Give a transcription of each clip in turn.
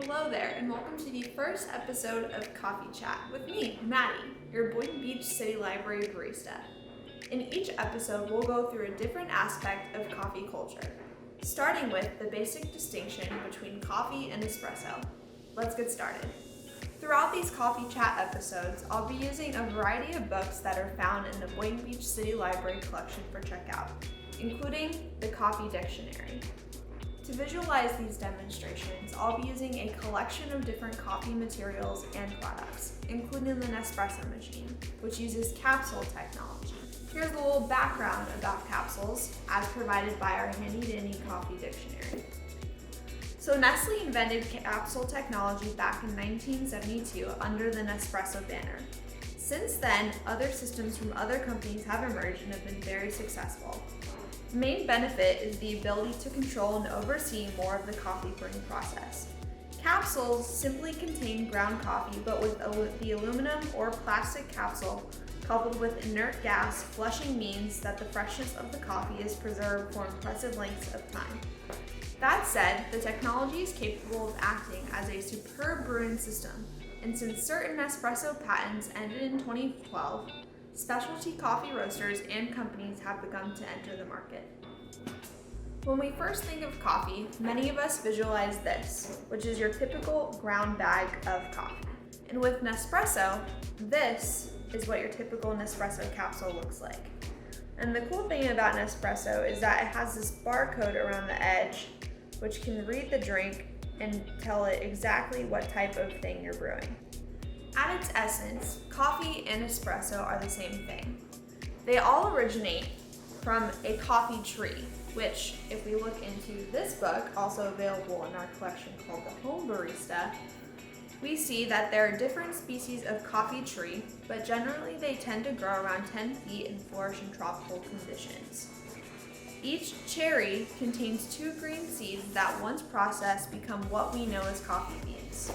Hello there, and welcome to the first episode of Coffee Chat with me, Maddie, your Boynton Beach City Library barista. In each episode, we'll go through a different aspect of coffee culture, starting with the basic distinction between coffee and espresso. Let's get started. Throughout these Coffee Chat episodes, I'll be using a variety of books that are found in the Boynton Beach City Library collection for checkout, including the Coffee Dictionary. To visualize these demonstrations, I'll be using a collection of different coffee materials and products, including the Espresso machine, which uses capsule technology. Here's a little background about capsules, as provided by our handy-dandy coffee dictionary. So Nestle invented capsule technology back in 1972 under the Espresso banner. Since then, other systems from other companies have emerged and have been very successful. The main benefit is the ability to control and oversee more of the coffee brewing process. Capsules simply contain ground coffee, but with the aluminum or plastic capsule coupled with inert gas, flushing means that the freshness of the coffee is preserved for impressive lengths of time. That said, the technology is capable of acting as a superb brewing system, and since certain espresso patents ended in 2012, specialty coffee roasters and companies have begun to enter the market. When we first think of coffee, many of us visualize this, which is your typical ground bag of coffee. And with Nespresso, this is what your typical Nespresso capsule looks like. And the cool thing about Nespresso is that it has this barcode around the edge, which can read the drink and tell it exactly what type of thing you're brewing. At its essence, coffee and espresso are the same thing. They all originate from a coffee tree, which, if we look into this book, also available in our collection called the Home Barista, we see that there are different species of coffee tree, but generally they tend to grow around 10 feet and flourish in tropical conditions. Each cherry contains 2 green seeds that, once processed, become what we know as coffee beans.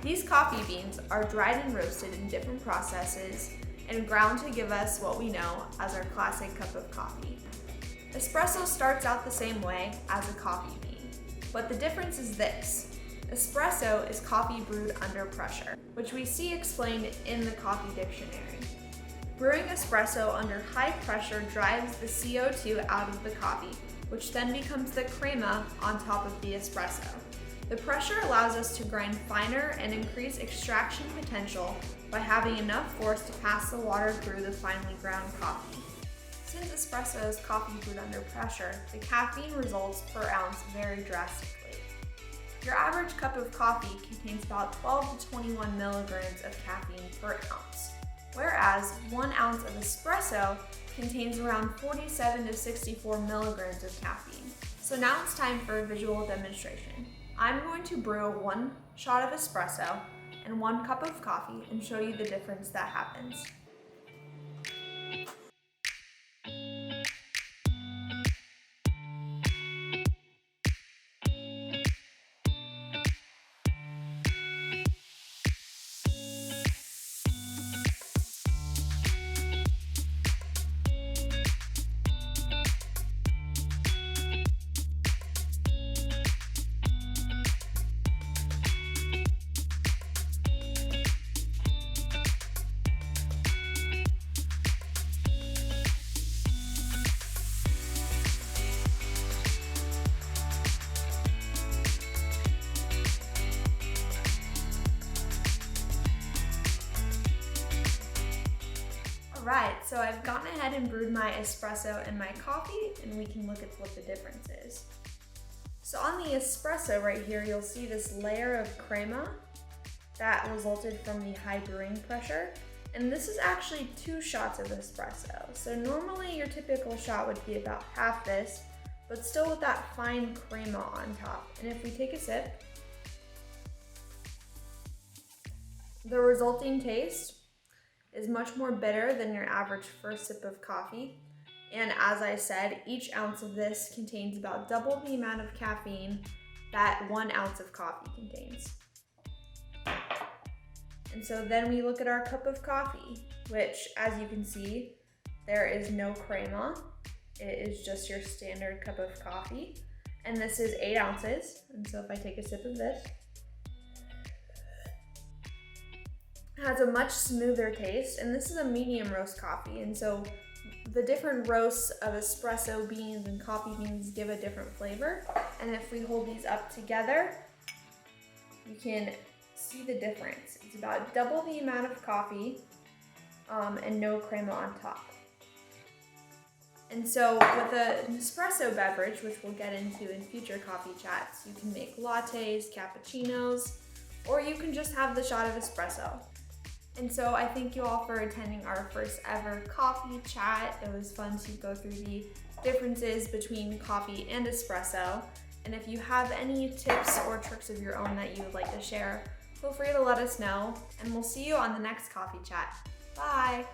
These coffee beans are dried and roasted in different processes and ground to give us what we know as our classic cup of coffee. Espresso starts out the same way as a coffee bean, but the difference is this. Espresso is coffee brewed under pressure, which we see explained in the Coffee Dictionary. Brewing espresso under high pressure drives the CO2 out of the coffee, which then becomes the crema on top of the espresso. The pressure allows us to grind finer and increase extraction potential by having enough force to pass the water through the finely ground coffee. Since espresso is coffee brewed under pressure, the caffeine results per ounce vary drastically. Your average cup of coffee contains about 12 to 21 milligrams of caffeine per ounce, whereas 1 ounce of espresso contains around 47 to 64 milligrams of caffeine. So now it's time for a visual demonstration. I'm going to brew 1 shot of espresso and 1 cup of coffee and show you the difference that happens. Alright, so I've gone ahead and brewed my espresso and my coffee, and we can look at what the difference is. So on the espresso right here, you'll see this layer of crema that resulted from the high brewing pressure. And this is actually 2 shots of espresso. So normally your typical shot would be about half this, but still with that fine crema on top. And if we take a sip, the resulting taste is much more bitter than your average first sip of coffee. And as I said, each ounce of this contains about double the amount of caffeine that 1 ounce of coffee contains. And so then we look at our cup of coffee, which, as you can see, there is no crema. It is just your standard cup of coffee. And this is 8 ounces. And so if I take a sip of this, It has a much smoother taste, and this is a medium roast coffee, and so the different roasts of espresso beans and coffee beans give a different flavor. And if we hold these up together, you can see the difference. It's about double the amount of coffee and no crema on top. And so with an espresso beverage, which we'll get into in future coffee chats, you can make lattes, cappuccinos, or you can just have the shot of espresso. And so I thank you all for attending our first ever coffee chat. It was fun to go through the differences between coffee and espresso. And if you have any tips or tricks of your own that you would like to share, feel free to let us know. And we'll see you on the next coffee chat. Bye.